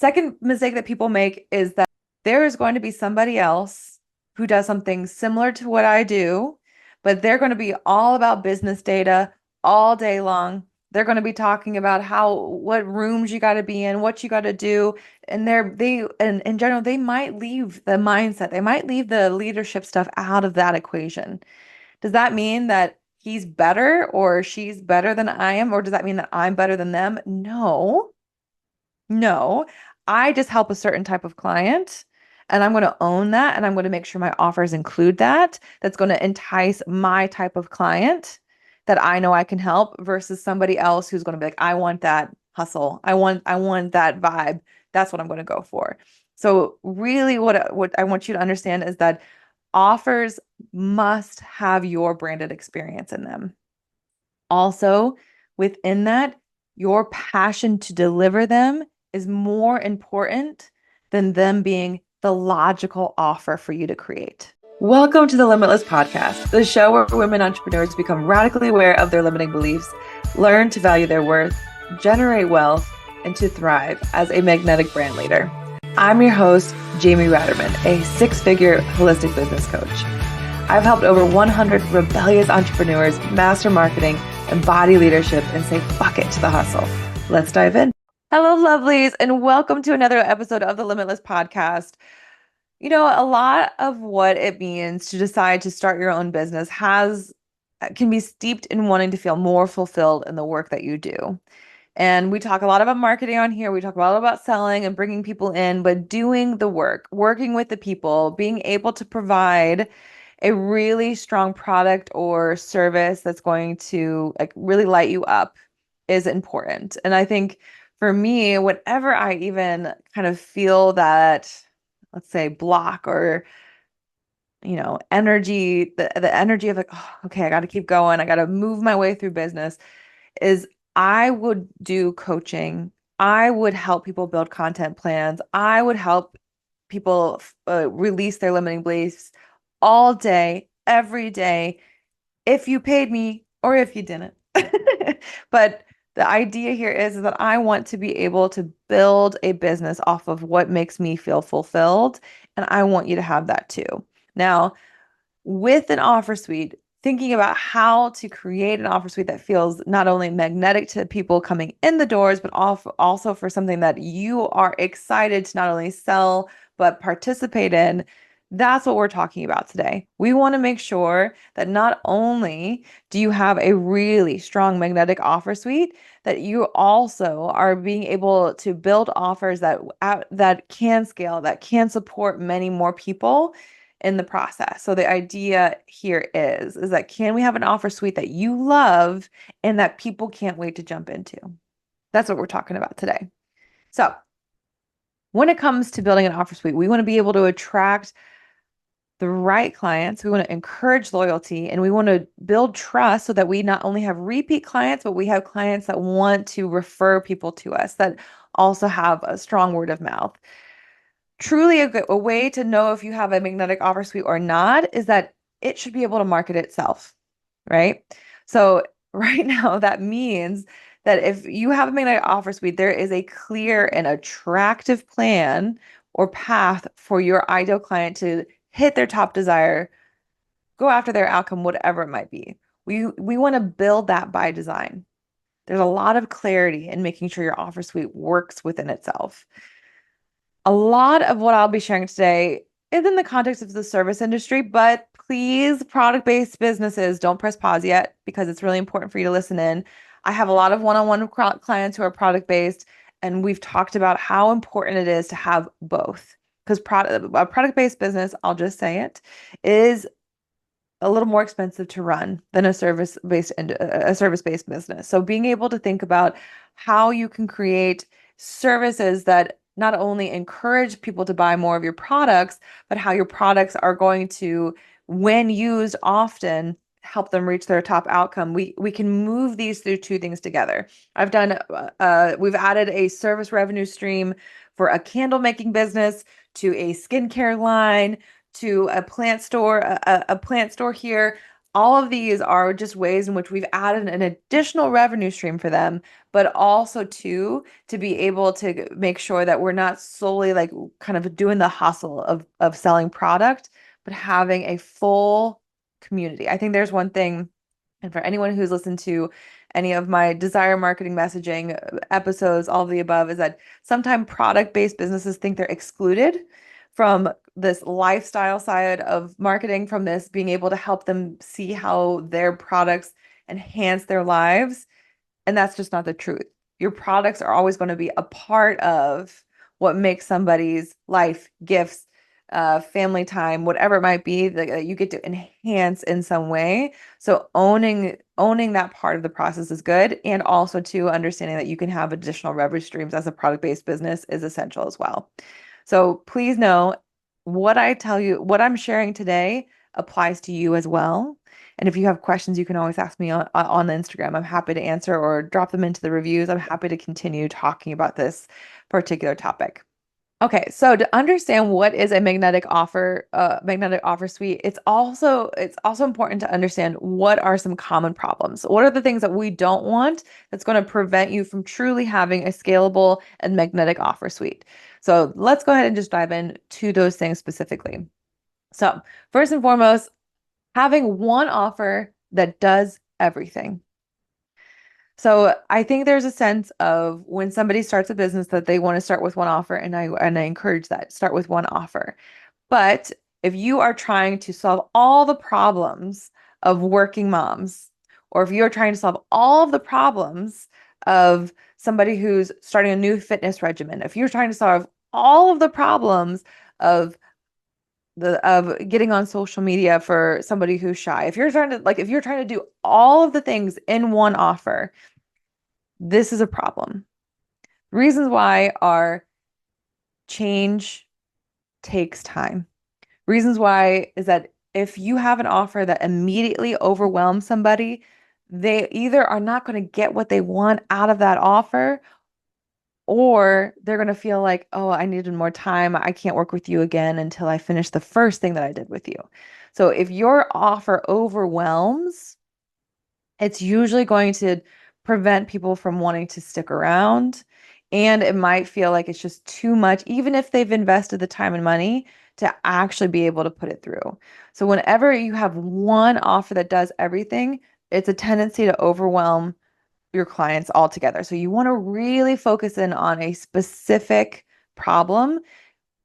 Second mistake that people make is that there is going to be somebody else who does something similar to what I do, but they're going to be all about business data all day long. They're going to be talking about what rooms you got to be in, what you got to do. And and in general, they might leave the mindset, they might leave the leadership stuff out of that equation. Does that mean that he's better or she's better than I am? Or does that mean that I'm better than them? No, no. I just help a certain type of client and I'm going to own that. And I'm going to make sure my offers include that. That's going to entice my type of client that I know I can help versus somebody else who's going to be like, I want that hustle. I want that vibe. That's what I'm going to go for. So really what I want you to understand is that offers must have your branded experience in them. Also, within that, your passion to deliver them is more important than them being the logical offer for you to create. Welcome to the Limitless podcast, the show where women entrepreneurs become radically aware of their limiting beliefs, learn to value their worth, generate wealth, and to thrive as a magnetic brand leader. I'm your host, Jamie Ratermann, a six-figure holistic business coach. I've helped over 100 rebellious entrepreneurs master marketing, embody leadership, and say fuck it to the hustle. Let's dive in. Hello, lovelies, and welcome to another episode of the Limitless podcast. You know, a lot of what it means to decide to start your own business can be steeped in wanting to feel more fulfilled in the work that you do. And we talk a lot about marketing on here. We talk a lot about selling and bringing people in, but doing the work, working with the people, being able to provide a really strong product or service that's going to like really light you up is important. And I think for me, whenever I even kind of feel that, let's say, block or energy, the energy of like, oh, okay, I got to keep going. I got to move my way through business is I would do coaching. I would help people build content plans. I would help people release their limiting beliefs all day, every day, if you paid me or if you didn't. But the idea here is that I want to be able to build a business off of what makes me feel fulfilled. And I want you to have that too. Now, with an offer suite, thinking about how to create an offer suite that feels not only magnetic to people coming in the doors, but also for something that you are excited to not only sell, but participate in. That's what we're talking about today. We want to make sure that not only do you have a really strong magnetic offer suite, that you also are being able to build offers that can scale, that can support many more people in the process. So the idea here is that can we have an offer suite that you love and that people can't wait to jump into? That's what we're talking about today. So when it comes to building an offer suite, we want to be able to attract the right clients. We want to encourage loyalty and we want to build trust so that we not only have repeat clients, but we have clients that want to refer people to us that also have a strong word of mouth. Truly a way to know if you have a magnetic offer suite or not is that it should be able to market itself, right? So right now that means that if you have a magnetic offer suite, there is a clear and attractive plan or path for your ideal client to hit their top desire, go after their outcome, whatever it might be. We want to build that by design. There's a lot of clarity in making sure your offer suite works within itself. A lot of what I'll be sharing today is in the context of the service industry, but please, product-based businesses, don't press pause yet because it's really important for you to listen in. I have a lot of one-on-one clients who are product-based, and we've talked about how important it is to have both. Because a product-based business, I'll just say it, is a little more expensive to run than a service-based business. So being able to think about how you can create services that not only encourage people to buy more of your products, but how your products are going to, when used often, help them reach their top outcome. We can move these through two things together. We've added a service revenue stream for a candle making business to a skincare line to a plant store here. all of these are just ways in which we've added an additional revenue stream for them, but also too to be able to make sure that we're not solely like kind of doing the hustle of selling product, but having a full community. I think there's one thing, and for anyone who's listened to any of my desire marketing messaging episodes, all of the above, is that sometimes product-based businesses think they're excluded from this lifestyle side of marketing, from this being able to help them see how their products enhance their lives. And that's just not the truth. Your products are always going to be a part of what makes somebody's life, gifts, family time, whatever it might be, that you get to enhance in some way. So owning that part of the process is good, and also too understanding that you can have additional revenue streams as a product-based business is essential as well. So please know what I tell you, what I'm sharing today applies to you as well. And if you have questions, you can always ask me on Instagram. I'm happy to answer, or drop them into the reviews. I'm happy to continue talking about this particular topic. Okay, so to understand what is a magnetic offer suite, it's also important to understand what are some common problems. What are the things that we don't want that's going to prevent you from truly having a scalable and magnetic offer suite? So let's go ahead and just dive in to those things specifically. So first and foremost, having one offer that does everything. So I think there's a sense of when somebody starts a business that they want to start with one offer, and I encourage that. Start with one offer. But if you are trying to solve all the problems of working moms, or if you're trying to solve all of the problems of somebody who's starting a new fitness regimen, if you're trying to solve all of the problems of getting on social media for somebody who's shy, if you're trying to do all of the things in one offer, this is a problem. Reasons why are: change takes time. Reasons why is that if you have an offer that immediately overwhelms somebody, they either are not going to get what they want out of that offer, or they're going to feel like, oh, I needed more time. I can't work with you again until I finish the first thing that I did with you. So if your offer overwhelms, it's usually going to prevent people from wanting to stick around. And it might feel like it's just too much, even if they've invested the time and money to actually be able to put it through. So whenever you have one offer that does everything, it's a tendency to overwhelm your clients altogether. So you want to really focus in on a specific problem,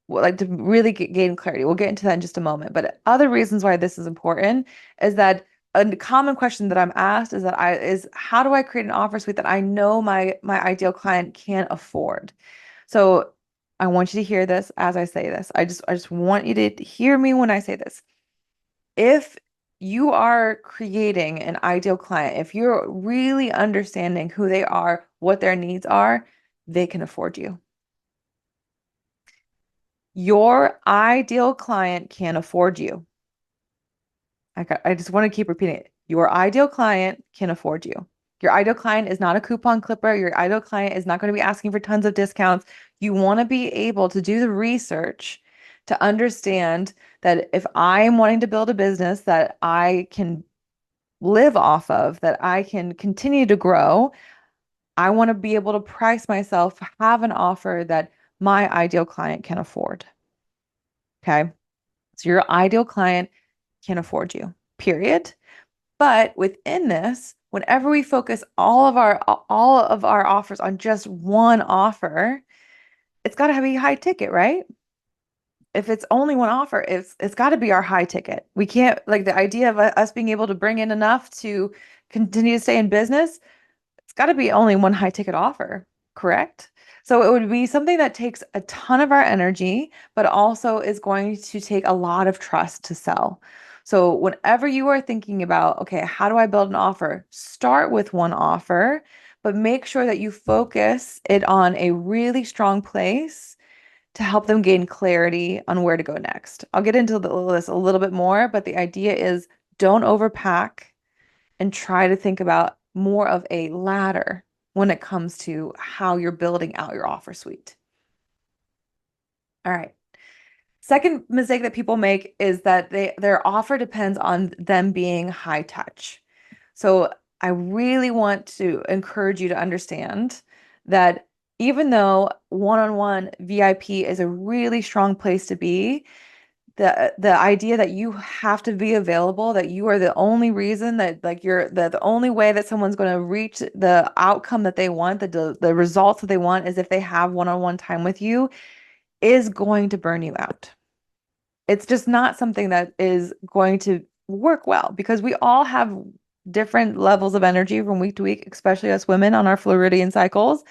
like to really gain clarity. We'll get into that in just a moment. But other reasons why this is important is that a common question that I'm asked is how do I create an offer suite that I know my ideal client can't afford? So I want you to hear this as I say this. I just want you to hear me when I say this. If you are creating an ideal client, if you're really understanding who they are, what their needs are, they can afford you. Your ideal client can afford you. I just want to keep repeating it. Your ideal client can afford you. Your ideal client is not a coupon clipper. Your ideal client is not going to be asking for tons of discounts. You want to be able to do the research to understand that if I am wanting to build a business that I can live off of, that I can continue to grow, I want to be able to price myself, have an offer that my ideal client can afford. Okay. So your ideal client can afford you, period. But within this, whenever we focus all of our offers on just one offer, it's got to be high ticket, right? If it's only one offer, it's got to be our high ticket. We can't, like, the idea of us being able to bring in enough to continue to stay in business, it's got to be only one high ticket offer, correct? So it would be something that takes a ton of our energy, but also is going to take a lot of trust to sell. So whenever you are thinking about, okay, how do I build an offer? Start with one offer, but make sure that you focus it on a really strong place to help them gain clarity on where to go next. I'll get into this a little bit more, but the idea is don't overpack and try to think about more of a ladder when it comes to how you're building out your offer suite. All right. Second mistake that people make is that their offer depends on them being high touch. So I really want to encourage you to understand that even though one-on-one VIP is a really strong place to be, the idea that you have to be available, that you are the only reason that like you're the only way that someone's going to reach the outcome that they want, the results that they want is if they have one-on-one time with you, is going to burn you out. It's just not something that is going to work well because we all have different levels of energy from week to week, especially us women on our Floridian cycles.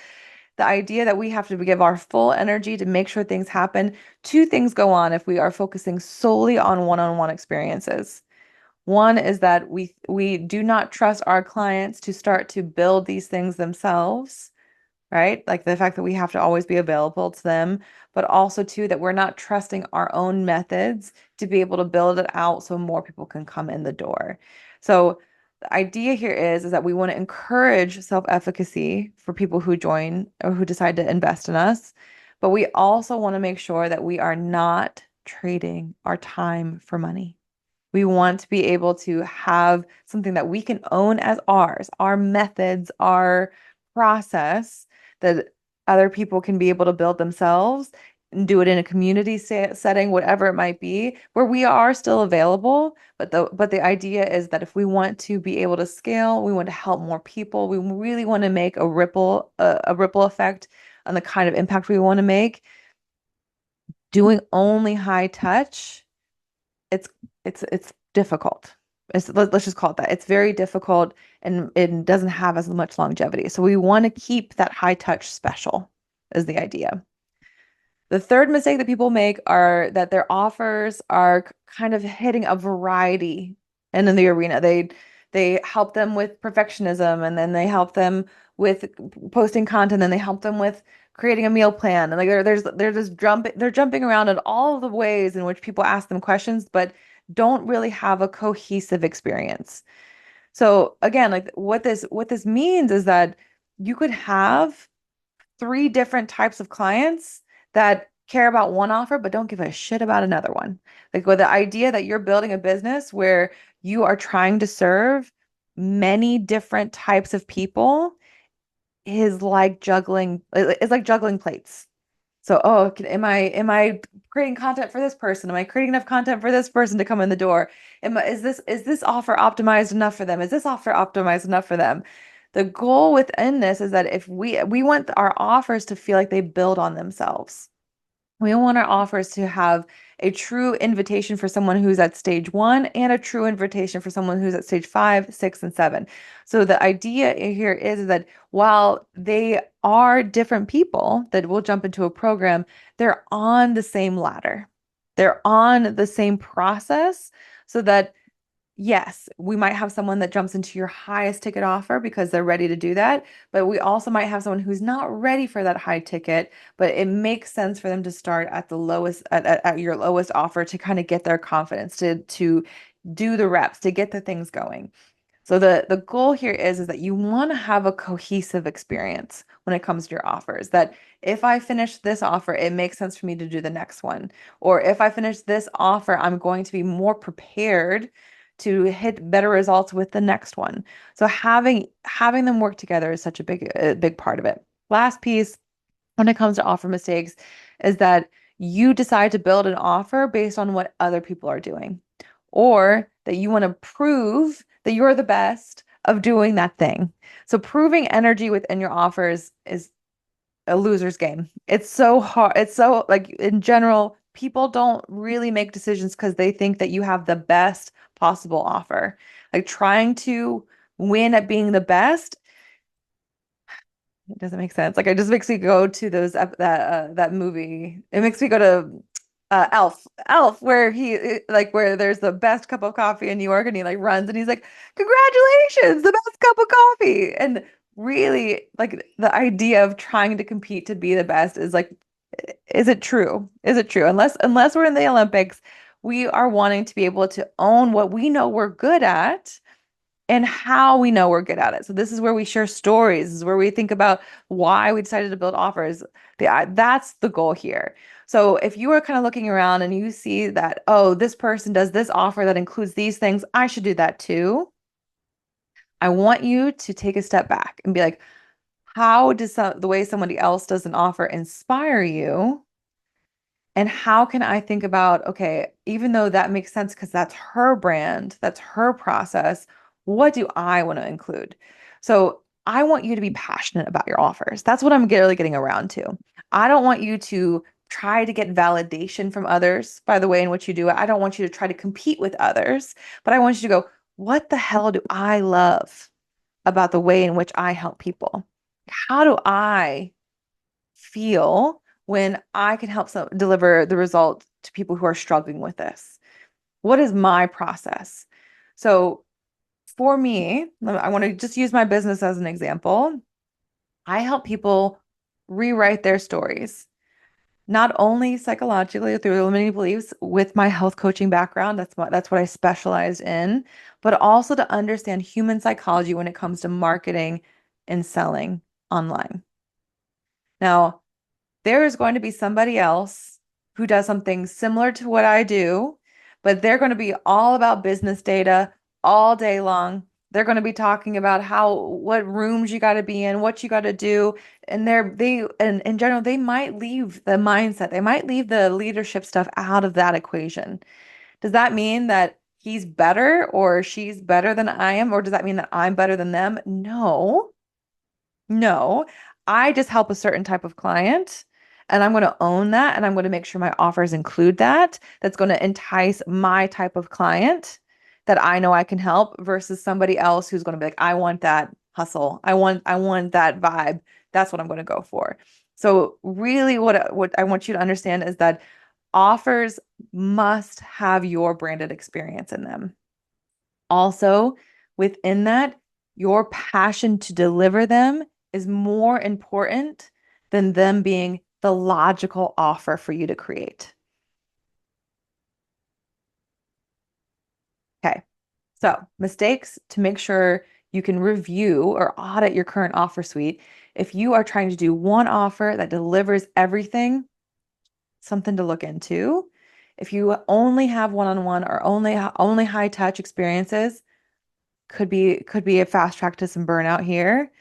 The idea that we have to give our full energy to make sure things happen, two things go on if we are focusing solely on one-on-one experiences. One is that we do not trust our clients to start to build these things themselves, right? Like the fact that we have to always be available to them, but also too that we're not trusting our own methods to be able to build it out so more people can come in the door. So the idea here is that we want to encourage self-efficacy for people who join or who decide to invest in us, but we also want to make sure that we are not trading our time for money. We want to be able to have something that we can own as ours, our methods, our process that other people can be able to build themselves and do it in a community setting, whatever it might be, where we are still available. But the idea is that if we want to be able to scale, we want to help more people, we really want to make a ripple effect on the kind of impact we want to make. Doing only high touch, it's it's difficult. Let's just call it that. It's very difficult and it doesn't have as much longevity. So we want to keep that high touch special is the idea. The third mistake that people make are that their offers are kind of hitting a variety and in the arena. They help them with perfectionism and then they help them with posting content and they help them with creating a meal plan. And like they're jumping around in all of the ways in which people ask them questions, but don't really have a cohesive experience. So again, like what this means is that you could have three different types of clients that care about one offer but don't give a shit about another one. Like with the idea that you're building a business where you are trying to serve many different types of people is like juggling plates. So, oh, am I creating content for this person? Am I creating enough content for this person to come in the door? Is this offer optimized enough for them? Is this offer optimized enough for them? The goal within this is that if we want our offers to feel like they build on themselves. We want our offers to have a true invitation for someone who's at stage one and a true invitation for someone who's at stage five, six, and seven. So the idea here is that while they are different people that will jump into a program, they're on the same ladder. They're on the same process so that yes, we might have someone that jumps into your highest ticket offer because they're ready to do that. But we also might have someone who's not ready for that high ticket, but it makes sense for them to start at the lowest, at your lowest offer to kind of get their confidence, to do the reps, to get the things going. So the goal here is that you want to have a cohesive experience when it comes to your offers. That if I finish this offer, it makes sense for me to do the next one. Or if I finish this offer, I'm going to be more prepared to hit better results with the next one. So having them work together is such a big part of it. Last piece when it comes to offer mistakes is that you decide to build an offer based on what other people are doing, or that you want to prove that you're the best of doing that thing. So proving energy within your offers is a loser's game. It's so hard. It's so like in general, people don't really make decisions because they think that you have the best possible offer. Like trying to win at being the best, it doesn't make sense. Like it just makes me go to that movie. It makes me go to Elf, where where there's the best cup of coffee in New York, and he like runs and he's like, "Congratulations, the best cup of coffee!" And really, like the idea of trying to compete to be the best is like, is it true? Is it true? Unless we're in the Olympics, we are wanting to be able to own what we know we're good at and how we know we're good at it. So this is where we share stories. This is where we think about why we decided to build offers. That's the goal here. So if you are kind of looking around and you see that, oh, this person does this offer that includes these things, I should do that too. I want you to take a step back and be like, how does the way somebody else does an offer inspire you? And how can I think about, okay, even though that makes sense because that's her brand, that's her process, what do I want to include? So I want you to be passionate about your offers. That's what I'm really getting around to. I don't want you to try to get validation from others by the way in which you do it. I don't want you to try to compete with others, but I want you to go, what the hell do I love about the way in which I help people? How do I feel when I can help deliver the result to people who are struggling with this? What is my process? So for me, I want to just use my business as an example. I help people rewrite their stories, not only psychologically through limiting beliefs with my health coaching background, that's what I specialized in, but also to understand human psychology when it comes to marketing and selling online. Now, there is going to be somebody else who does something similar to what I do, but they're going to be all about business data all day long. They're going to be talking about what rooms you got to be in, what you got to do. And and in general, they might leave the mindset, they might leave the leadership stuff out of that equation. Does that mean that he's better or she's better than I am? Or does that mean that I'm better than them? No. No, I just help a certain type of client and I'm going to own that and I'm going to make sure my offers include that. That's going to entice my type of client that I know I can help versus somebody else who's going to be like, I want that hustle. I want that vibe. That's what I'm going to go for. So really what I want you to understand is that offers must have your branded experience in them. Also, within that, your passion to deliver them is more important than them being the logical offer for you to create. Okay. So, mistakes to make sure you can review or audit your current offer suite. If you are trying to do one offer that delivers everything, something to look into. If you only have one-on-one or only high touch experiences, could be a fast track to some burnout here.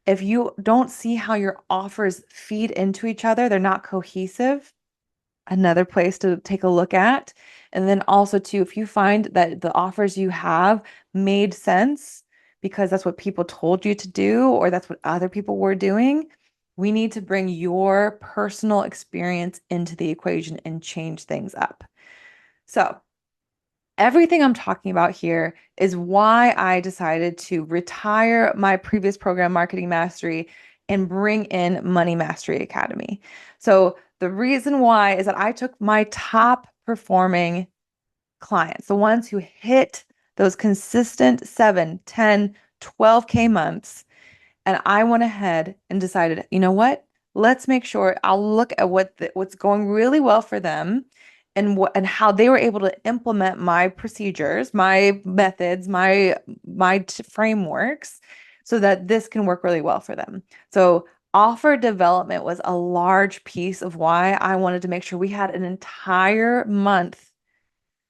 If you don't see how your offers feed into each other, they're not cohesive, another place to take a look at. And then also too, if you find that the offers you have made sense because that's what people told you to do or that's what other people were doing, we need to bring your personal experience into the equation and change things up. So everything I'm talking about here is why I decided to retire my previous program, Marketing Mastery, and bring in Money Mastery Academy. So the reason why is that I took my top performing clients, the ones who hit those consistent 7, 10, 12K months, and I went ahead and decided, you know what? Let's make sure I'll look at what's going really well for them and how they were able to implement my procedures, my methods, my frameworks so that this can work really well for them. So offer development was a large piece of why I wanted to make sure we had an entire month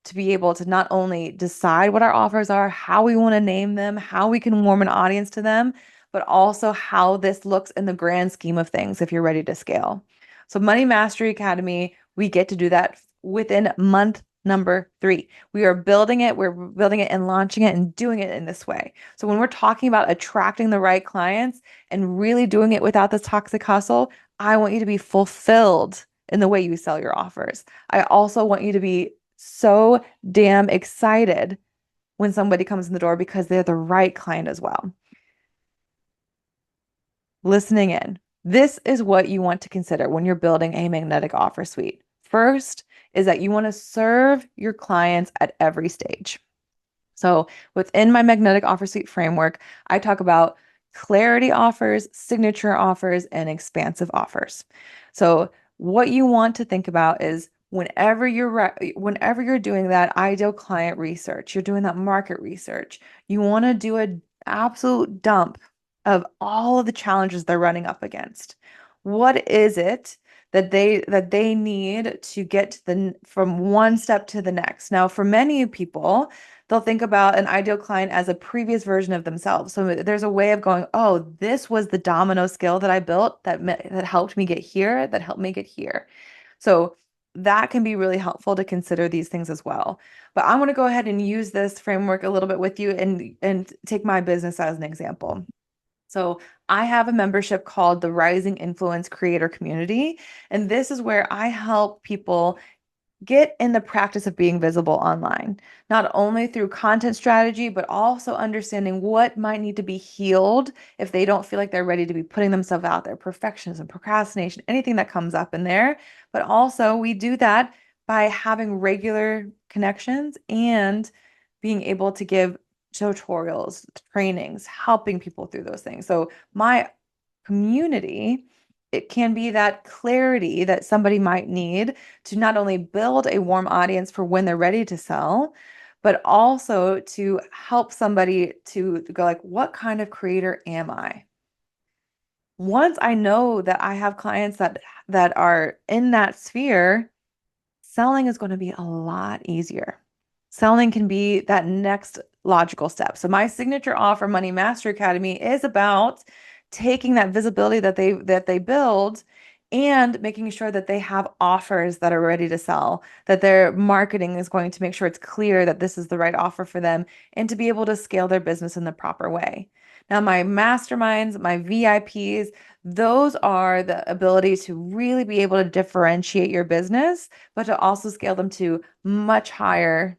to be able to not only decide what our offers are, how we want to name them, how we can warm an audience to them, but also how this looks in the grand scheme of things if you're ready to scale. So Money Mastery Academy, we get to do that within month number 3. We're building it and launching it and doing it in this way. So when we're talking about attracting the right clients and really doing it without this toxic hustle, I want you to be fulfilled in the way you sell your offers. I also want you to be so damn excited when somebody comes in the door because they're the right client as well. Listening in. This is what you want to consider when you're building a magnetic offer suite. First is that you want to serve your clients at every stage. So within my magnetic offer suite framework, I talk about clarity offers, signature offers, and expansive offers. So what you want to think about is whenever you're doing that ideal client research, you're doing that market research, you want to do an absolute dump of all of the challenges they're running up against. What is it that they need to get to from one step to the next? Now, for many people, they'll think about an ideal client as a previous version of themselves. So there's a way of going, oh, this was the domino skill that I built that helped me get here, that helped me get here. So that can be really helpful to consider these things as well. But I want to go ahead and use this framework a little bit with you and take my business as an example. So I have a membership called the Rising Influence Creator Community, and this is where I help people get in the practice of being visible online, not only through content strategy, but also understanding what might need to be healed if they don't feel like they're ready to be putting themselves out there, perfectionism, procrastination, anything that comes up in there. But also, we do that by having regular connections and being able to give tutorials, trainings, helping people through those things. So, my community, it can be that clarity that somebody might need to not only build a warm audience for when they're ready to sell, but also to help somebody to go like, what kind of creator am I? Once I know that I have clients that are in that sphere, selling is going to be a lot easier. Selling can be that next logical step. So my signature offer, Money Master Academy, is about taking that visibility that they build and making sure that they have offers that are ready to sell, that their marketing is going to make sure it's clear that this is the right offer for them, and to be able to scale their business in the proper way. Now, my masterminds, my VIPs, those are the ability to really be able to differentiate your business, but to also scale them to much higher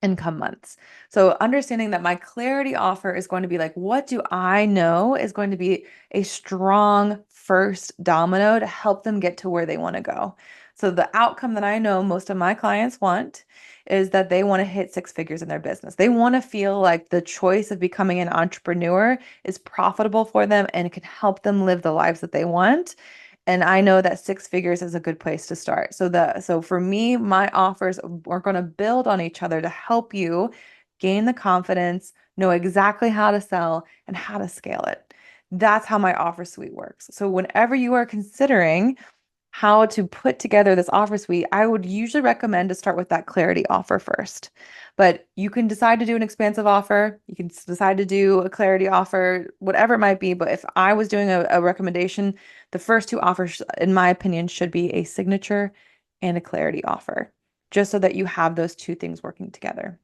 income months. So understanding that my clarity offer is going to be like, what do I know is going to be a strong first domino to help them get to where they want to go. So the outcome that I know most of my clients want is that they want to hit six figures in their business. They want to feel like the choice of becoming an entrepreneur is profitable for them and it can help them live the lives that they want. And I know that six figures is a good place to start. So for me, my offers are going to build on each other to help you gain the confidence, know exactly how to sell and how to scale it. That's how my offer suite works. So whenever you are considering how to put together this offer suite, I would usually recommend to start with that clarity offer first. But you can decide to do an expansive offer. You can decide to do a clarity offer, whatever it might be. But if I was doing a recommendation, the first two offers, in my opinion, should be a signature and a clarity offer, just so that you have those two things working together.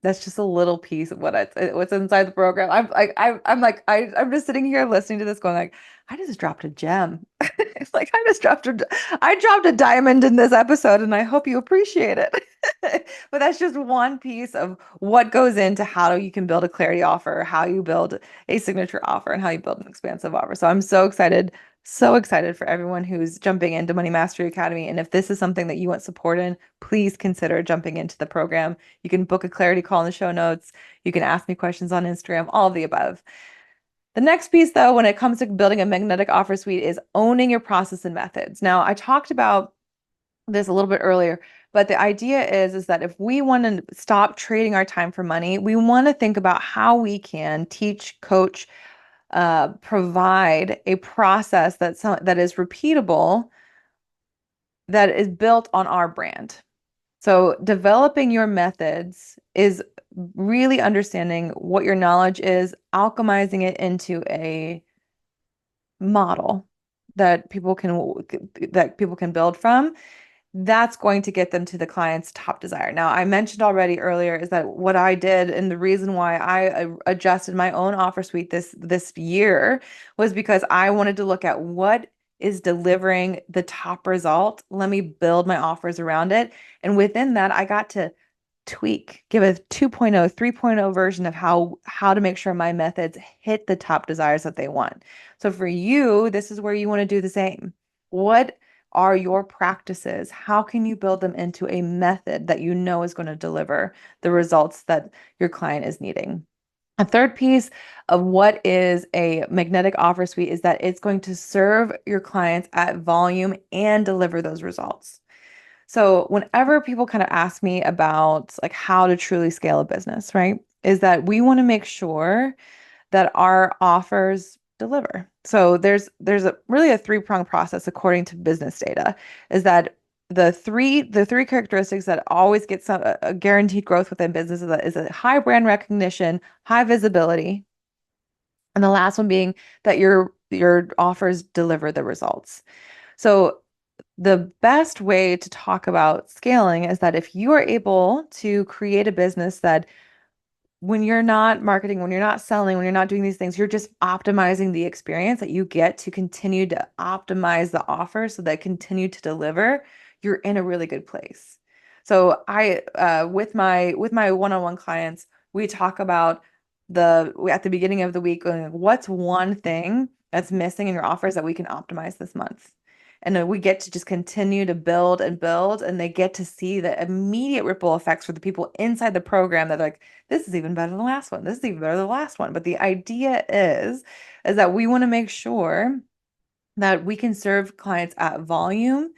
That's just a little piece of what's inside the program. I'm just sitting here listening to this going like, I just dropped a gem. It's like I dropped a diamond in this episode and I hope you appreciate it. But that's just one piece of what goes into how you can build a clarity offer, how you build a signature offer, and how you build an expansive offer. So I'm so excited for everyone who's jumping into Money Mastery Academy. And if this is something that you want support in, please consider jumping into the program. You can book a clarity call in the show notes. You can ask me questions on Instagram, all of the above. The next piece, though, when it comes to building a magnetic offer suite is owning your process and methods. Now, I talked about this a little bit earlier, but the idea is that if we want to stop trading our time for money, we want to think about how we can teach, coach, provide a process that is repeatable, that is built on our brand. So developing your methods is really understanding what your knowledge is, alchemizing it into a model that people can build from. That's going to get them to the client's top desire. Now, I mentioned already earlier is that what I did and the reason why I adjusted my own offer suite this year was because I wanted to look at what is delivering the top result. Let me build my offers around it. And within that, I got to give a 2.0, 3.0 version of how to make sure my methods hit the top desires that they want. So for you, this is where you want to do the same. What are your practices? How can you build them into a method that you know is going to deliver the results that your client is needing? A third piece of what is a magnetic offer suite is that it's going to serve your clients at volume and deliver those results. So whenever people kind of ask me about like how to truly scale a business, right? Is that we want to make sure that our offers deliver. So there's a really a three-pronged process according to business data, is that the three characteristics that always get some a guaranteed growth within business is a high brand recognition, high visibility, and the last one being that your offers deliver the results. So the best way to talk about scaling is that if you are able to create a business that when you're not marketing, when you're not selling, when you're not doing these things, you're just optimizing the experience that you get to continue to optimize the offer so that continue to deliver, you're in a really good place. So with my one-on-one clients, we talk about at the beginning of the week, going, what's one thing that's missing in your offers that we can optimize this month? And then we get to just continue to build and build, and they get to see the immediate ripple effects for the people inside the program that are like, this is even better than the last one. This is even better than the last one. But the idea is that we want to make sure that we can serve clients at volume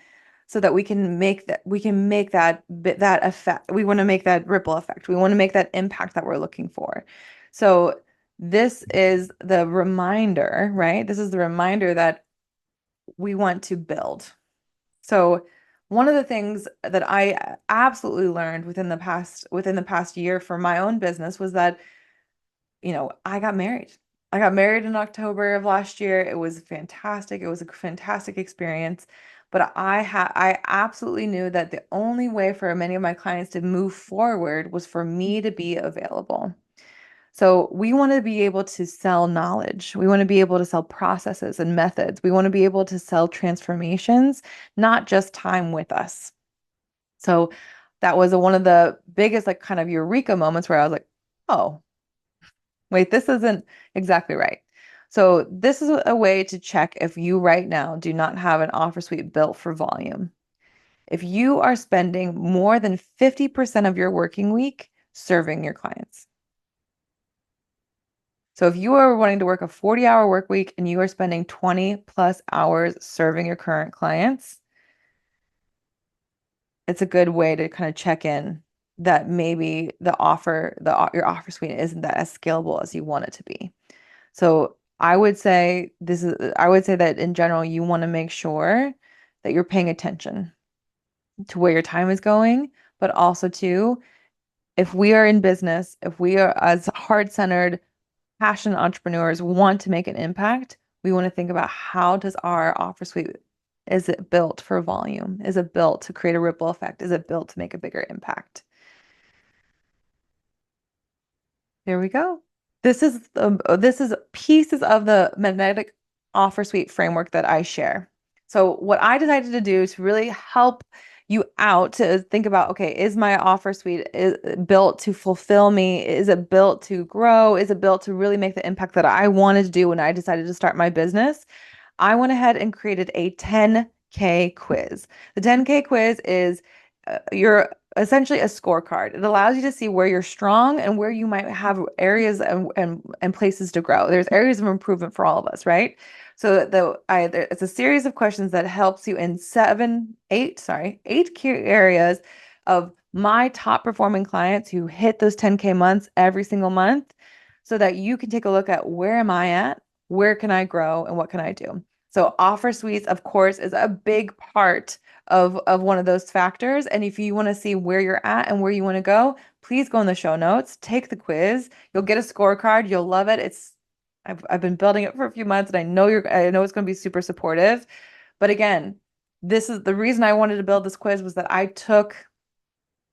so that we can make that effect. We want to make that ripple effect. We want to make that impact that we're looking for. So this is the reminder, right? This is the reminder that we want to build. So one of the things that I absolutely learned within the past year for my own business was that, I got married. I got married in October of last year. It was fantastic. It was a fantastic experience. But I absolutely knew that the only way for many of my clients to move forward was for me to be available. So we want to be able to sell knowledge. We want to be able to sell processes and methods. We want to be able to sell transformations, not just time with us. So that was one of the biggest, like, kind of eureka moments where I was like, oh, wait, this isn't exactly right. So this is a way to check if you right now do not have an offer suite built for volume. If you are spending more than 50% of your working week serving your clients. So if you are wanting to work a 40-hour work week and you are spending 20 plus hours serving your current clients, it's a good way to kind of check in that maybe your offer suite isn't that as scalable as you want it to be. So I would say that in general, you want to make sure that you're paying attention to where your time is going, but also too, if we are in business, if we are as heart-centered, passionate entrepreneurs want to make an impact, we want to think about how does our offer suite, is it built for volume? Is it built to create a ripple effect? Is it built to make a bigger impact? There we go. This is pieces of the magnetic offer suite framework that I share. So what I decided to do to really help you out to think about, okay, is my offer suite built to fulfill me? Is it built to grow? Is it built to really make the impact that I wanted to do when I decided to start my business? I went ahead and created a 10K quiz. The 10K quiz is your essentially a scorecard. It allows you to see where you're strong and where you might have areas and places to grow. There's areas of improvement for all of us, right? So it's a series of questions that helps you in eight key areas of my top performing clients who hit those 10K months every single month so that you can take a look at where am I at, where can I grow, and what can I do? So offer suites, of course, is a big part of one of those factors. And if you want to see where you're at and where you want to go, please go in the show notes, take the quiz. You'll get a scorecard. You'll love it. I've been building it for a few months and I know it's going to be super supportive. But again, this is the reason I wanted to build this quiz was that I took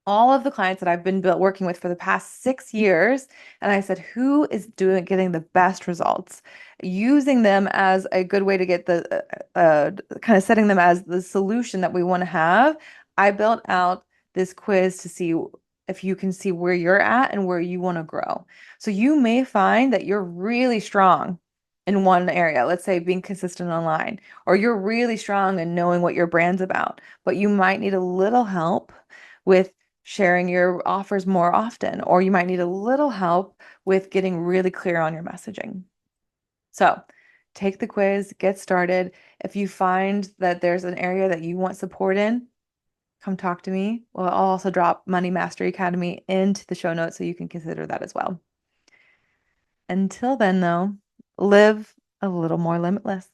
all of the clients that I've been working with for the past 6 years. And I said, who is getting the best results? Using them as a good way to get kind of setting them as the solution that we want to have. I built out this quiz to see if you can see where you're at and where you want to grow. So you may find that you're really strong in one area, let's say being consistent online, or you're really strong in knowing what your brand's about, but you might need a little help with sharing your offers more often, or you might need a little help with getting really clear on your messaging. So take the quiz, get started. If you find that there's an area that you want support in, come talk to me. Well, I'll also drop Money Mastery Academy into the show notes so you can consider that as well. Until then, though, live a little more limitless.